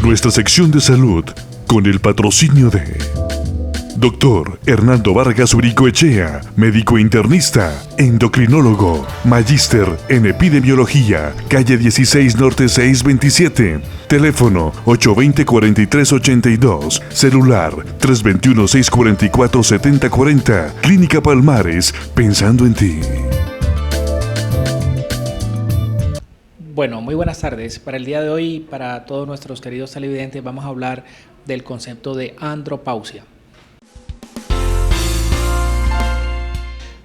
Nuestra sección de salud con el patrocinio de Dr. Hernando Vargas Uricoechea, médico internista, endocrinólogo, magíster en epidemiología, calle 16 Norte 627, teléfono 820-4382, celular 321-644-7040, Clínica Palmares, pensando en ti. Bueno, muy buenas tardes. Para el día de hoy, para todos nuestros queridos televidentes, vamos a hablar del concepto de andropausia.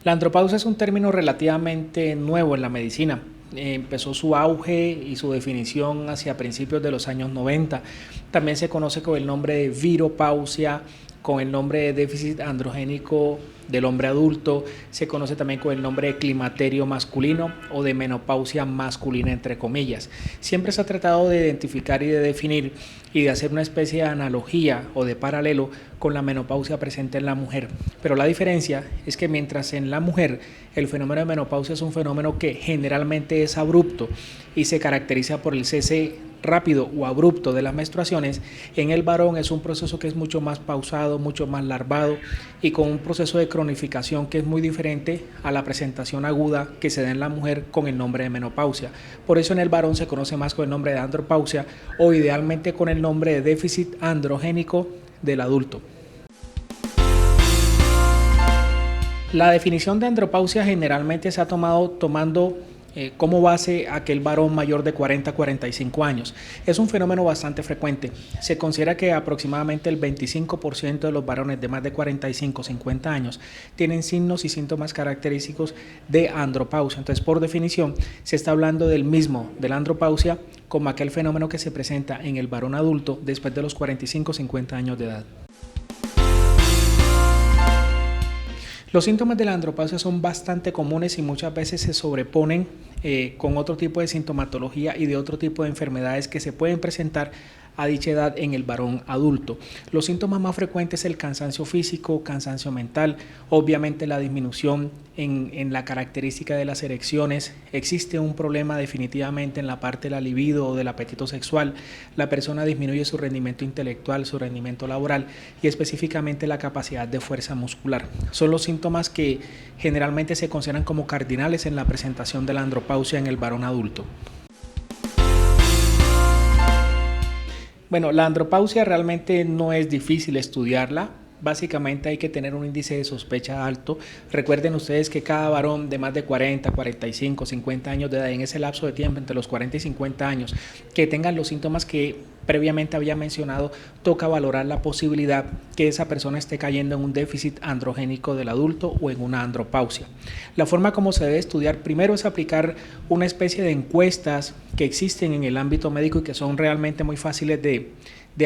La andropausia es un término relativamente nuevo en la medicina. Empezó su auge y su definición hacia principios de los años 90. También se conoce con el nombre de viropausia, con el nombre de déficit androgénico del hombre adulto, se conoce también con el nombre de climaterio masculino o de menopausia masculina, entre comillas. Siempre se ha tratado de identificar y de definir y de hacer una especie de analogía o de paralelo con la menopausia presente en la mujer. Pero la diferencia es que mientras en la mujer el fenómeno de menopausia es un fenómeno que generalmente es abrupto y se caracteriza por el cese rápido o abrupto de las menstruaciones, en el varón es un proceso que es mucho más pausado, mucho más larvado y con un proceso de cronificación que es muy diferente a la presentación aguda que se da en la mujer con el nombre de menopausia. Por eso en el varón se conoce más con el nombre de andropausia o idealmente con el nombre de déficit androgénico del adulto. La definición de andropausia generalmente se ha tomando como base aquel varón mayor de 40 a 45 años. Es un fenómeno bastante frecuente. Se considera que aproximadamente el 25% de los varones de más de 45 a 50 años tienen signos y síntomas característicos de andropausia. Entonces, por definición, se está hablando de la andropausia, como aquel fenómeno que se presenta en el varón adulto después de los 45 o 50 años de edad. Los síntomas de la andropausia son bastante comunes y muchas veces se sobreponen con otro tipo de sintomatología y de otro tipo de enfermedades que se pueden presentar a dicha edad en el varón adulto. Los síntomas más frecuentes es el cansancio físico, cansancio mental, obviamente la disminución en la característica de las erecciones. Existe un problema definitivamente en la parte de la libido o del apetito sexual. La persona disminuye su rendimiento intelectual, su rendimiento laboral y específicamente la capacidad de fuerza muscular. Son los síntomas que generalmente se consideran como cardinales en la presentación de la andropausia en el varón adulto. Bueno, la andropausia realmente no es difícil estudiarla. Básicamente hay que tener un índice de sospecha alto. Recuerden ustedes que cada varón de más de 40, 45, 50 años de edad, en ese lapso de tiempo entre los 40 y 50 años, que tengan los síntomas que previamente había mencionado, toca valorar la posibilidad que esa persona esté cayendo en un déficit androgénico del adulto o en una andropausia. La forma como se debe estudiar primero es aplicar una especie de encuestas que existen en el ámbito médico y que son realmente muy fáciles de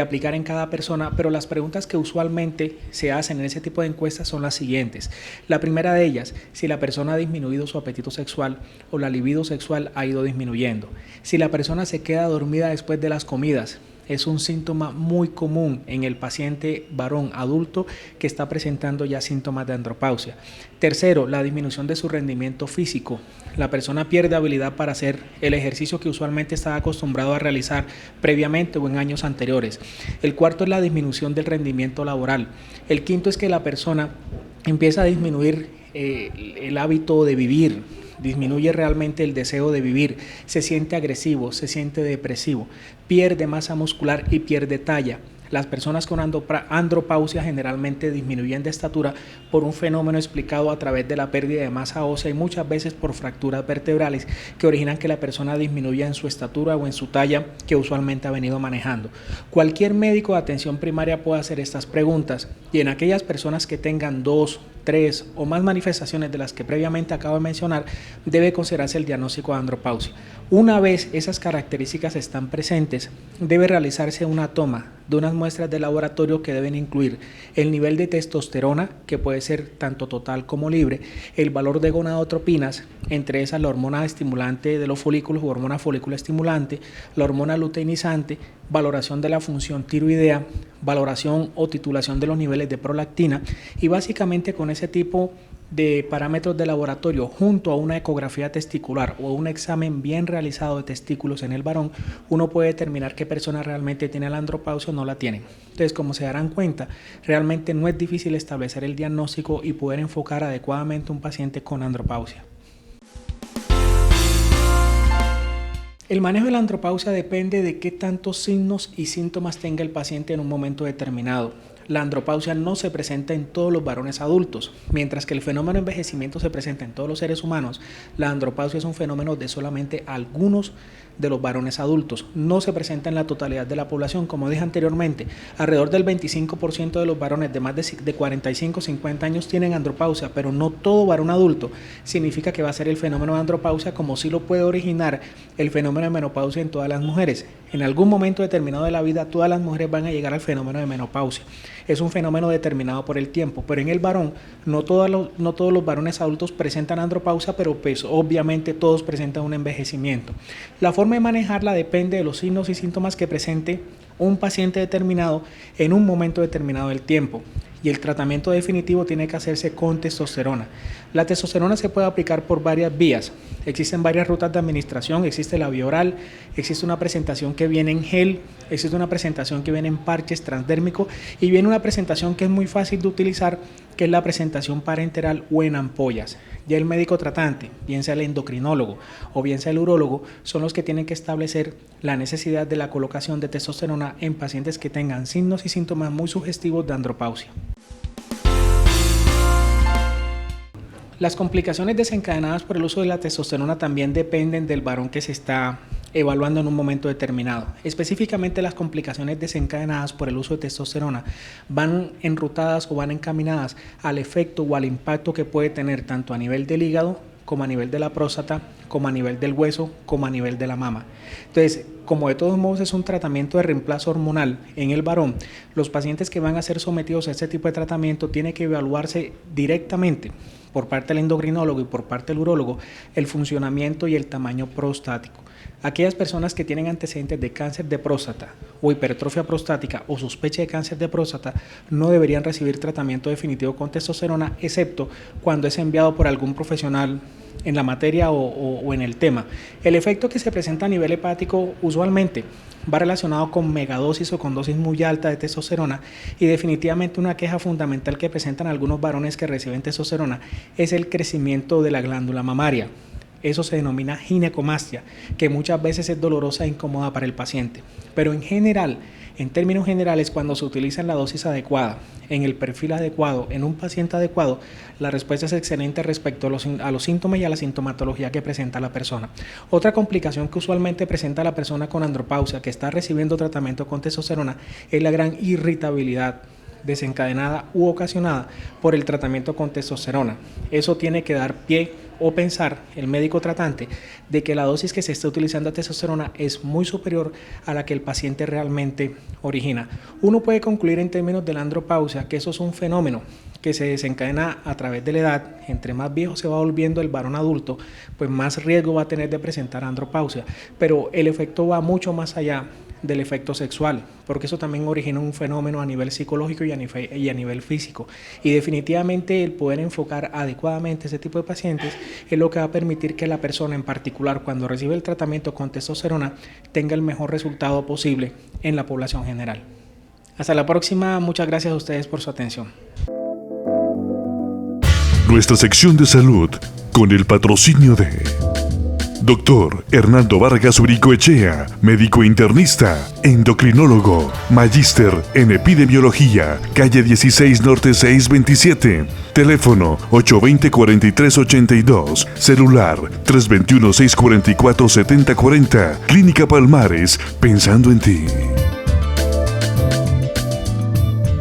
aplicar en cada persona, pero las preguntas que usualmente se hacen en ese tipo de encuestas son las siguientes. La primera de ellas, si la persona ha disminuido su apetito sexual o la libido sexual ha ido disminuyendo. Si la persona se queda dormida después de las comidas, es un síntoma muy común en el paciente varón adulto que está presentando ya síntomas de andropausia. Tercero, la disminución de su rendimiento físico. La persona pierde habilidad para hacer el ejercicio que usualmente estaba acostumbrado a realizar previamente o en años anteriores. El cuarto es la disminución del rendimiento laboral. El quinto es que la persona empieza a disminuir el hábito de vivir. Disminuye realmente el deseo de vivir, se siente agresivo, se siente depresivo, pierde masa muscular y pierde talla. Las personas con andropausia generalmente disminuyen de estatura por un fenómeno explicado a través de la pérdida de masa ósea y muchas veces por fracturas vertebrales que originan que la persona disminuya en su estatura o en su talla que usualmente ha venido manejando. Cualquier médico de atención primaria puede hacer estas preguntas y en aquellas personas que tengan 2, 3 o más manifestaciones de las que previamente acabo de mencionar, debe considerarse el diagnóstico de andropausia. Una vez esas características están presentes, debe realizarse una toma de unas muestras de laboratorio que deben incluir el nivel de testosterona, que puede ser tanto total como libre, el valor de gonadotropinas, entre esas la hormona estimulante de los folículos o hormona folículo estimulante, la hormona luteinizante, valoración de la función tiroidea, valoración o titulación de los niveles de prolactina y básicamente con ese tipo de parámetros de laboratorio junto a una ecografía testicular o un examen bien realizado de testículos en el varón, uno puede determinar qué persona realmente tiene la andropausia o no la tiene. Entonces, como se darán cuenta, realmente no es difícil establecer el diagnóstico y poder enfocar adecuadamente a un paciente con andropausia. El manejo de la andropausia depende de qué tantos signos y síntomas tenga el paciente en un momento determinado. La andropausia no se presenta en todos los varones adultos, mientras que el fenómeno de envejecimiento se presenta en todos los seres humanos. La andropausia es un fenómeno de solamente algunos de los varones adultos, no se presenta en la totalidad de la población. Como dije anteriormente, alrededor del 25% de los varones de más de 45 o 50 años tienen andropausia, pero no todo varón adulto significa que va a ser el fenómeno de andropausia, como sí lo puede originar el fenómeno de menopausia en todas las mujeres. En algún momento determinado de la vida, todas las mujeres van a llegar al fenómeno de menopausia. Es un fenómeno determinado por el tiempo, pero en el varón, no todos los varones adultos presentan andropausia, pero pues obviamente todos presentan un envejecimiento. La forma de manejarla depende de los signos y síntomas que presente un paciente determinado en un momento determinado del tiempo. Y el tratamiento definitivo tiene que hacerse con testosterona. La testosterona se puede aplicar por varias vías. Existen varias rutas de administración, existe la vía oral, existe una presentación que viene en gel, existe una presentación que viene en parches transdérmicos y viene una presentación que es muy fácil de utilizar, que es la presentación parenteral o en ampollas. Ya el médico tratante, bien sea el endocrinólogo o bien sea el urólogo, son los que tienen que establecer la necesidad de la colocación de testosterona en pacientes que tengan signos y síntomas muy sugestivos de andropausia. Las complicaciones desencadenadas por el uso de la testosterona también dependen del varón que se está evaluando en un momento determinado. Específicamente, las complicaciones desencadenadas por el uso de testosterona van enrutadas o van encaminadas al efecto o al impacto que puede tener tanto a nivel del hígado, como a nivel de la próstata, como a nivel del hueso, como a nivel de la mama. Entonces, como de todos modos es un tratamiento de reemplazo hormonal en el varón, los pacientes que van a ser sometidos a este tipo de tratamiento tienen que evaluarse directamente por parte del endocrinólogo y por parte del urólogo el funcionamiento y el tamaño prostático. Aquellas personas que tienen antecedentes de cáncer de próstata o hipertrofia prostática o sospecha de cáncer de próstata no deberían recibir tratamiento definitivo con testosterona, excepto cuando es enviado por algún profesional en la materia o en el tema. El efecto que se presenta a nivel hepático usualmente va relacionado con megadosis o con dosis muy alta de testosterona, y definitivamente una queja fundamental que presentan algunos varones que reciben testosterona es el crecimiento de la glándula mamaria. Eso se denomina ginecomastia, que muchas veces es dolorosa e incómoda para el paciente. Pero en general, en términos generales, cuando se utiliza en la dosis adecuada, en el perfil adecuado, en un paciente adecuado, la respuesta es excelente respecto a los síntomas y a la sintomatología que presenta la persona. Otra complicación que usualmente presenta la persona con andropausia que está recibiendo tratamiento con testosterona es la gran irritabilidad desencadenada u ocasionada por el tratamiento con testosterona. Eso tiene que dar pie o pensar el médico tratante de que la dosis que se está utilizando de testosterona es muy superior a la que el paciente realmente origina. Uno puede concluir en términos de la andropausia que eso es un fenómeno que se desencadena a través de la edad. Entre más viejo se va volviendo el varón adulto, pues más riesgo va a tener de presentar andropausia, pero el efecto va mucho más allá del efecto sexual, porque eso también origina un fenómeno a nivel psicológico y a nivel físico, y definitivamente el poder enfocar adecuadamente ese tipo de pacientes es lo que va a permitir que la persona en particular, cuando recibe el tratamiento con testosterona, tenga el mejor resultado posible en la población general. Hasta la próxima, muchas gracias a ustedes por su atención. Nuestra sección de salud con el patrocinio de Dr. Hernando Vargas Uricoechea, médico internista, endocrinólogo, magíster en epidemiología, calle 16 Norte 627, teléfono 820-4382, celular 321-644-7040, Clínica Palmares, pensando en ti.